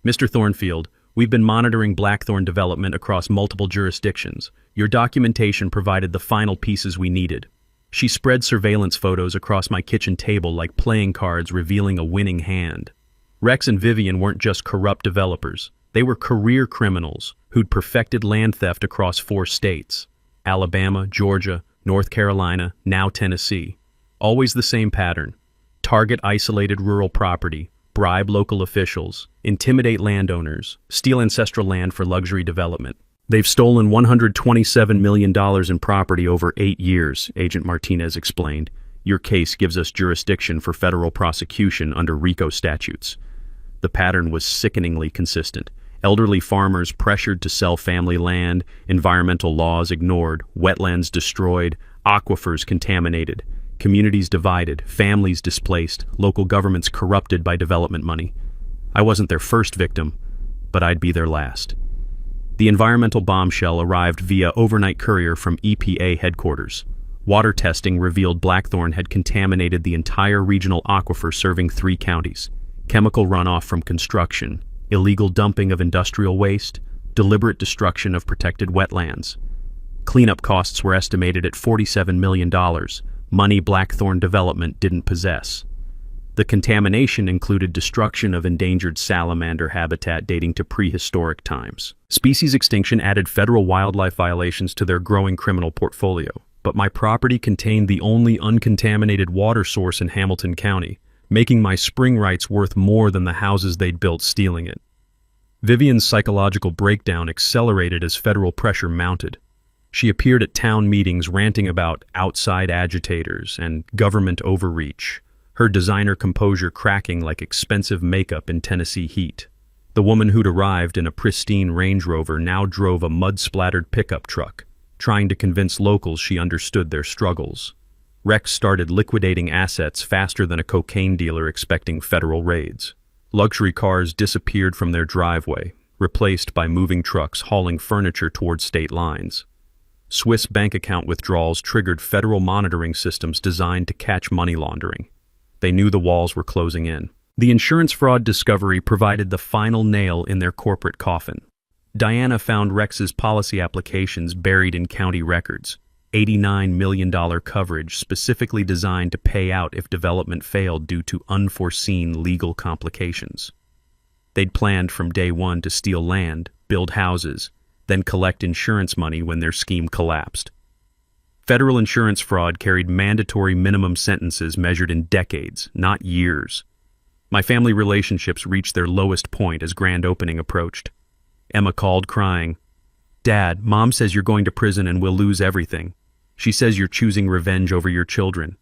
Mr. Thornfield, we've been monitoring Blackthorn development across multiple jurisdictions. Your documentation provided the final pieces we needed. She spread surveillance photos across my kitchen table like playing cards revealing a winning hand. Rex and Vivian weren't just corrupt developers. They were career criminals who'd perfected land theft across 4 states: Alabama, Georgia, North Carolina, now Tennessee. Always the same pattern: target isolated rural property, bribe local officials, intimidate landowners, steal ancestral land for luxury development. They've stolen $127 million in property over 8 years, Agent Martinez explained. Your case gives us jurisdiction for federal prosecution under RICO statutes. The pattern was sickeningly consistent. Elderly farmers pressured to sell family land, environmental laws ignored, wetlands destroyed, aquifers contaminated, communities divided, families displaced, local governments corrupted by development money. I wasn't their first victim, but I'd be their last. The environmental bombshell arrived via overnight courier from EPA headquarters. Water testing revealed Blackthorn had contaminated the entire regional aquifer serving 3 counties. Chemical runoff from construction, illegal dumping of industrial waste, deliberate destruction of protected wetlands. Cleanup costs were estimated at $47 million, money Blackthorn development didn't possess. The contamination included destruction of endangered salamander habitat dating to prehistoric times. Species extinction added federal wildlife violations to their growing criminal portfolio, but my property contained the only uncontaminated water source in Hamilton County, making my spring rights worth more than the houses they'd built stealing it. Vivian's psychological breakdown accelerated as federal pressure mounted. She appeared at town meetings ranting about outside agitators and government overreach, her designer composure cracking like expensive makeup in Tennessee heat. The woman who'd arrived in a pristine Range Rover now drove a mud-splattered pickup truck, trying to convince locals she understood their struggles. Rex started liquidating assets faster than a cocaine dealer expecting federal raids. Luxury cars disappeared from their driveway, replaced by moving trucks hauling furniture toward state lines. Swiss bank account withdrawals triggered federal monitoring systems designed to catch money laundering. They knew the walls were closing in. The insurance fraud discovery provided the final nail in their corporate coffin. Diana found Rex's policy applications buried in county records. $89 million coverage specifically designed to pay out if development failed due to unforeseen legal complications. They'd planned from day one to steal land, build houses, then collect insurance money when their scheme collapsed. Federal insurance fraud carried mandatory minimum sentences measured in decades, not years. My family relationships reached their lowest point as grand opening approached. Emma called, crying, "Dad, Mom says you're going to prison and we'll lose everything. She says you're choosing revenge over your children."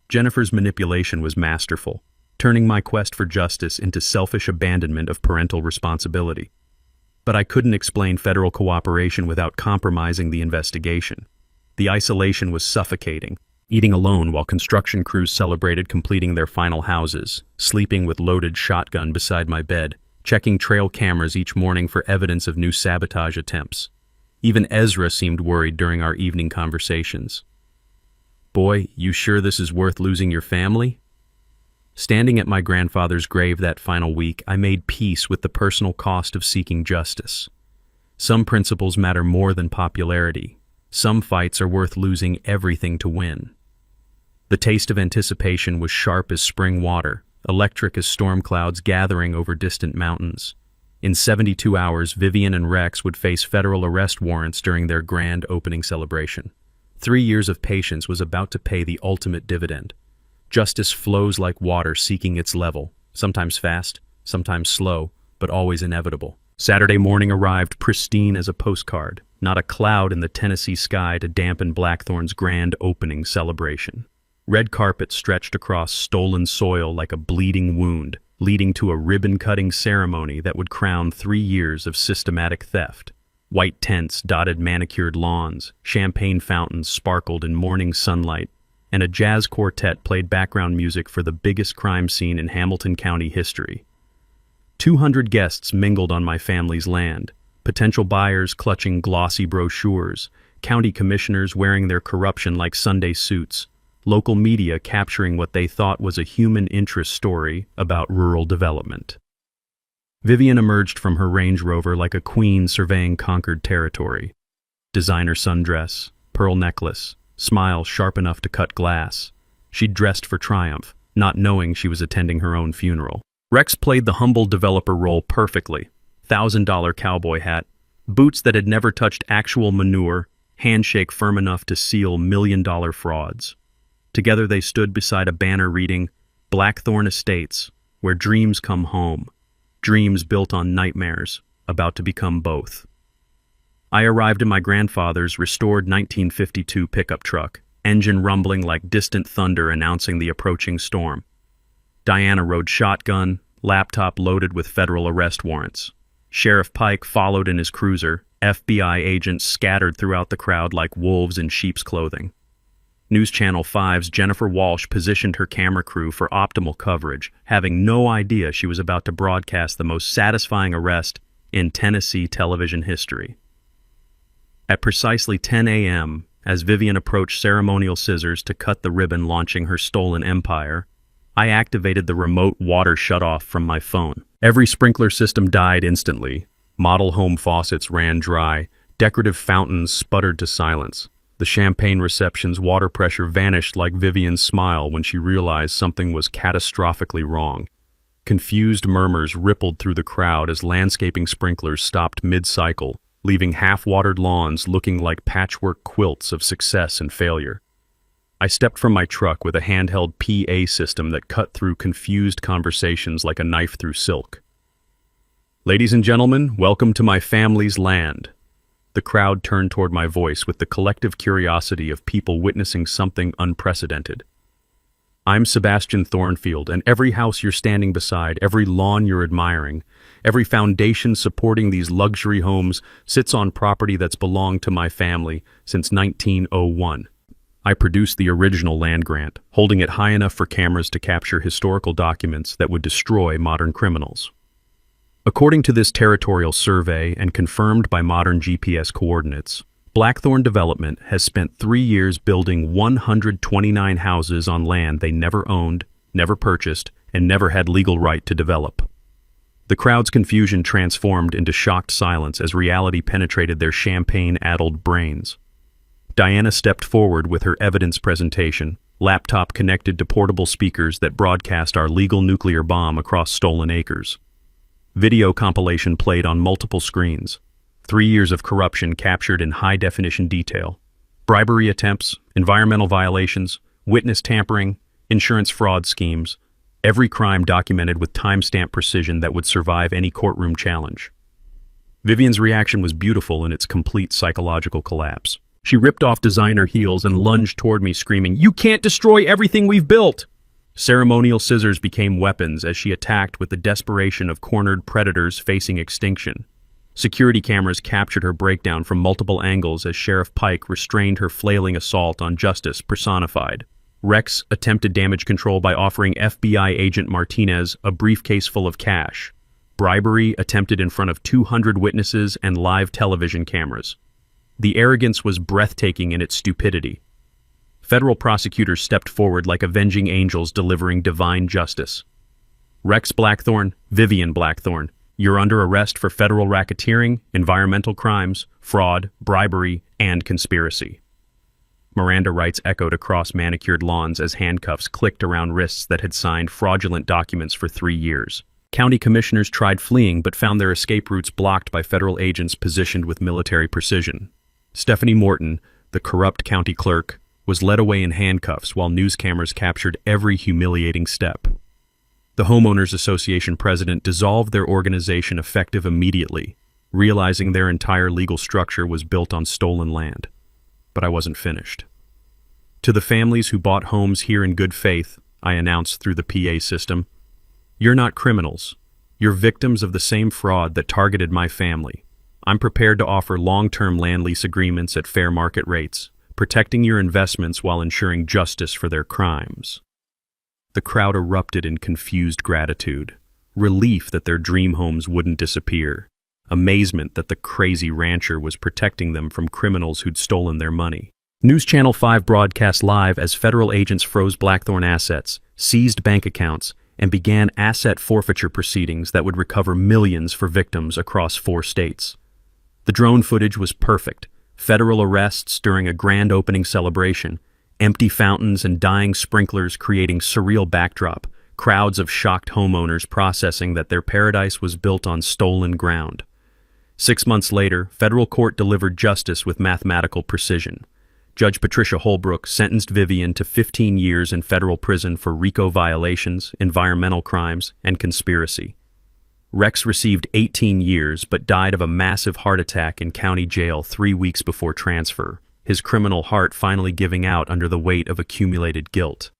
Jennifer's manipulation was masterful, turning my quest for justice into selfish abandonment of parental responsibility. But I couldn't explain federal cooperation without compromising the investigation. The isolation was suffocating, eating alone while construction crews celebrated completing their final houses, sleeping with loaded shotgun beside my bed, checking trail cameras each morning for evidence of new sabotage attempts. Even Ezra seemed worried during our evening conversations. "Boy, you sure this is worth losing your family?" Standing at my grandfather's grave that final week, I made peace with the personal cost of seeking justice. Some principles matter more than popularity. Some fights are worth losing everything to win. The taste of anticipation was sharp as spring water, electric as storm clouds gathering over distant mountains. In 72 hours, Vivian and Rex would face federal arrest warrants during their grand opening celebration. 3 years of patience was about to pay the ultimate dividend. Justice flows like water seeking its level, sometimes fast, sometimes slow, but always inevitable. Saturday morning arrived pristine as a postcard, not a cloud in the Tennessee sky to dampen Blackthorn's grand opening celebration. Red carpet stretched across stolen soil like a bleeding wound, leading to a ribbon-cutting ceremony that would crown 3 years of systematic theft. White tents dotted manicured lawns, champagne fountains sparkled in morning sunlight, and a jazz quartet played background music for the biggest crime scene in Hamilton County history. 200 guests mingled on my family's land, potential buyers clutching glossy brochures, county commissioners wearing their corruption like Sunday suits, local media capturing what they thought was a human interest story about rural development. Vivian emerged from her Range Rover like a queen surveying conquered territory. Designer sundress, pearl necklace, smile sharp enough to cut glass. She'd dressed for triumph, not knowing she was attending her own funeral. Rex played the humble developer role perfectly. $1,000 cowboy hat, boots that had never touched actual manure, handshake firm enough to seal million-dollar frauds. Together they stood beside a banner reading, "Blackthorn Estates, where dreams come home. Dreams built on nightmares, about to become both." I arrived in my grandfather's restored 1952 pickup truck, engine rumbling like distant thunder announcing the approaching storm. Diana rode shotgun, laptop loaded with federal arrest warrants. Sheriff Pike followed in his cruiser, FBI agents scattered throughout the crowd like wolves in sheep's clothing. News Channel 5's Jennifer Walsh positioned her camera crew for optimal coverage, having no idea she was about to broadcast the most satisfying arrest in Tennessee television history. At precisely 10 a.m., as Vivian approached ceremonial scissors to cut the ribbon launching her stolen empire, I activated the remote water shutoff from my phone. Every sprinkler system died instantly. Model home faucets ran dry. Decorative fountains sputtered to silence. The champagne reception's water pressure vanished like Vivian's smile when she realized something was catastrophically wrong. Confused murmurs rippled through the crowd as landscaping sprinklers stopped mid-cycle, leaving half-watered lawns looking like patchwork quilts of success and failure. I stepped from my truck with a handheld PA system that cut through confused conversations like a knife through silk. "Ladies and gentlemen, welcome to my family's land." The crowd turned toward my voice with the collective curiosity of people witnessing something unprecedented. "I'm Sebastian Thornfield, and every house you're standing beside, every lawn you're admiring, every foundation supporting these luxury homes sits on property that's belonged to my family since 1901. I produced the original land grant, holding it high enough for cameras to capture historical documents that would destroy modern criminals. According to this territorial survey and confirmed by modern GPS coordinates, Blackthorn Development has spent 3 years building 129 houses on land they never owned, never purchased, and never had legal right to develop. The crowd's confusion transformed into shocked silence as reality penetrated their champagne-addled brains. Diana stepped forward with her evidence presentation, laptop connected to portable speakers that broadcast our legal nuclear bomb across stolen acres. Video compilation played on multiple screens. 3 years of corruption captured in high-definition detail. Bribery attempts, environmental violations, witness tampering, insurance fraud schemes. Every crime documented with timestamp precision that would survive any courtroom challenge. Vivian's reaction was beautiful in its complete psychological collapse. She ripped off designer heels and lunged toward me screaming, "You can't destroy everything we've built!" Ceremonial scissors became weapons as she attacked with the desperation of cornered predators facing extinction. Security cameras captured her breakdown from multiple angles as Sheriff Pike restrained her flailing assault on justice personified. Rex attempted damage control by offering FBI agent Martinez a briefcase full of cash. Bribery attempted in front of 200 witnesses and live television cameras. The arrogance was breathtaking in its stupidity. Federal prosecutors stepped forward like avenging angels delivering divine justice. Rex Blackthorn, Vivian Blackthorn, You're under arrest for federal racketeering, environmental crimes, fraud, bribery, and conspiracy. Miranda rights echoed across manicured lawns as handcuffs clicked around wrists that had signed fraudulent documents for 3 years. County commissioners tried fleeing but found their escape routes blocked by federal agents positioned with military precision. Stephanie Morton, the corrupt county clerk, was led away in handcuffs while news cameras captured every humiliating step. The Homeowners Association president dissolved their organization effective immediately, realizing their entire legal structure was built on stolen land. But I wasn't finished. To the families who bought homes here in good faith, I announced through the PA system, "You're not criminals. You're victims of the same fraud that targeted my family. I'm prepared to offer long-term land lease agreements at fair market rates, protecting your investments while ensuring justice for their crimes." The crowd erupted in confused gratitude, relief that their dream homes wouldn't disappear, amazement that the crazy rancher was protecting them from criminals who'd stolen their money. News Channel 5 broadcast live as federal agents froze Blackthorn assets, seized bank accounts, and began asset forfeiture proceedings that would recover millions for victims across 4 states. The drone footage was perfect. Federal arrests during a grand opening celebration, empty fountains and dying sprinklers creating surreal backdrop, crowds of shocked homeowners processing that their paradise was built on stolen ground. 6 months later, federal court delivered justice with mathematical precision. Judge Patricia Holbrook sentenced Vivian to 15 years in federal prison for RICO violations, environmental crimes, and conspiracy. Rex received 18 years but died of a massive heart attack in county jail 3 weeks before transfer, his criminal heart finally giving out under the weight of accumulated guilt.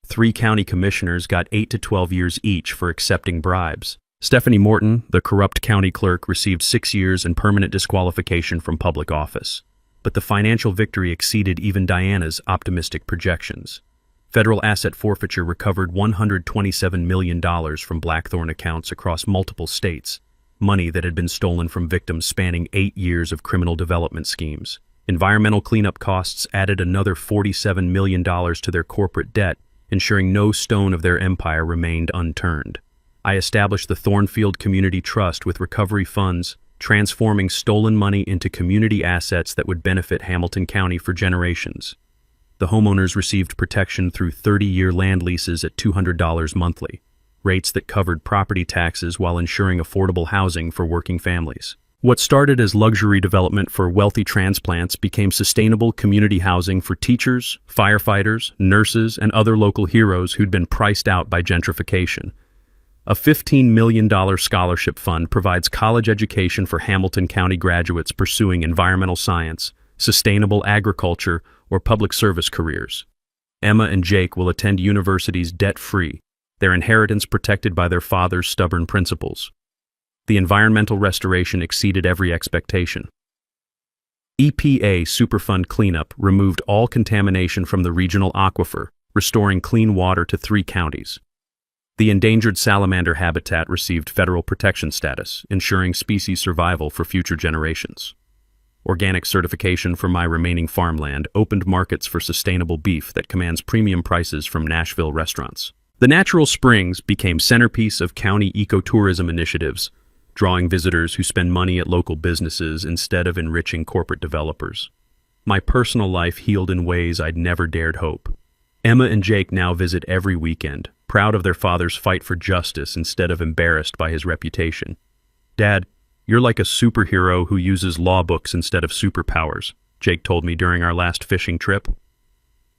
3 county commissioners got 8 to 12 years each for accepting bribes. Stephanie Morton, the corrupt county clerk, received 6 years and permanent disqualification from public office. But the financial victory exceeded even Diana's optimistic projections. Federal asset forfeiture recovered $127 million from Blackthorn accounts across multiple states, money that had been stolen from victims spanning 8 years of criminal development schemes. Environmental cleanup costs added another $47 million to their corporate debt, ensuring no stone of their empire remained unturned. I established the Thornfield Community Trust with recovery funds, transforming stolen money into community assets that would benefit Hamilton County for generations. The homeowners received protection through 30-year land leases at $200 monthly, rates that covered property taxes while ensuring affordable housing for working families. What started as luxury development for wealthy transplants became sustainable community housing for teachers, firefighters, nurses, and other local heroes who'd been priced out by gentrification. A $15 million scholarship fund provides college education for Hamilton County graduates pursuing environmental science, sustainable agriculture, or public service careers. Emma and Jake will attend universities debt-free, their inheritance protected by their father's stubborn principles. The environmental restoration exceeded every expectation. EPA Superfund cleanup removed all contamination from the regional aquifer, restoring clean water to 3 counties. The endangered salamander habitat received federal protection status, ensuring species survival for future generations. Organic certification for my remaining farmland opened markets for sustainable beef that commands premium prices from Nashville restaurants. The natural springs became centerpiece of county ecotourism initiatives, drawing visitors who spend money at local businesses instead of enriching corporate developers. My personal life healed in ways I'd never dared hope. Emma and Jake now visit every weekend, proud of their father's fight for justice instead of embarrassed by his reputation. "Dad, you're like a superhero who uses law books instead of superpowers," Jake told me during our last fishing trip.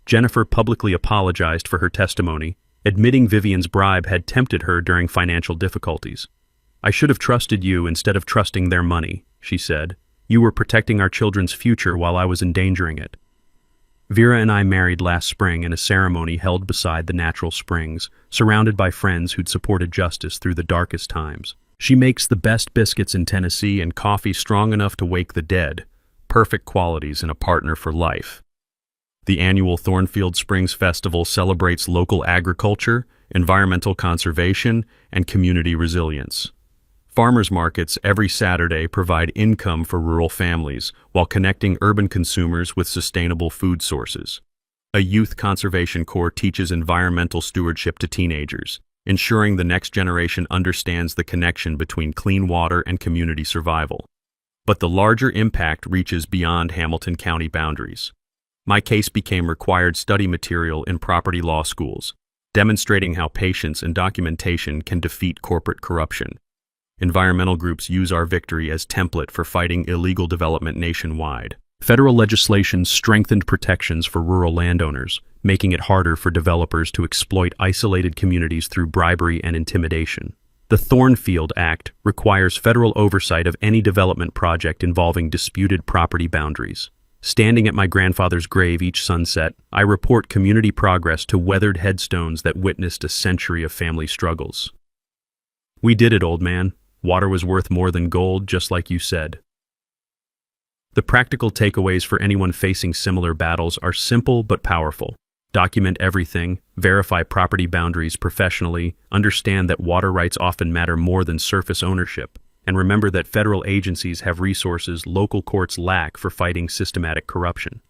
Jennifer publicly apologized for her testimony, admitting Vivian's bribe had tempted her during financial difficulties. "I should have trusted you instead of trusting their money," she said. "You were protecting our children's future while I was endangering it." Vera and I married last spring in a ceremony held beside the natural springs, surrounded by friends who'd supported justice through the darkest times. She makes the best biscuits in Tennessee and coffee strong enough to wake the dead, perfect qualities in a partner for life. The annual Thornfield Springs Festival celebrates local agriculture, environmental conservation, and community resilience. Farmers markets every Saturday provide income for rural families while connecting urban consumers with sustainable food sources. A youth conservation corps teaches environmental stewardship to teenagers, ensuring the next generation understands the connection between clean water and community survival. But the larger impact reaches beyond Hamilton County boundaries. My case became required study material in property law schools, demonstrating how patience and documentation can defeat corporate corruption. Environmental groups use our victory as template for fighting illegal development nationwide. Federal legislation strengthened protections for rural landowners, making it harder for developers to exploit isolated communities through bribery and intimidation. The Thornfield Act requires federal oversight of any development project involving disputed property boundaries. Standing at my grandfather's grave each sunset, I report community progress to weathered headstones that witnessed a century of family struggles. We did it, old man. Water was worth more than gold, just like you said. The practical takeaways for anyone facing similar battles are simple but powerful. Document everything, verify property boundaries professionally, understand that water rights often matter more than surface ownership, and remember that federal agencies have resources local courts lack for fighting systematic corruption.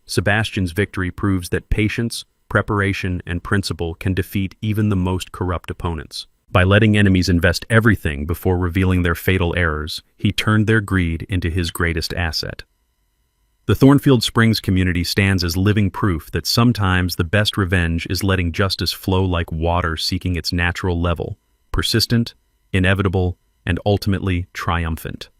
Sebastian's victory proves that patience, preparation, and principle can defeat even the most corrupt opponents. By letting enemies invest everything before revealing their fatal errors, he turned their greed into his greatest asset. The Thornfield Springs community stands as living proof that sometimes the best revenge is letting justice flow like water seeking its natural level, persistent, inevitable, and ultimately triumphant.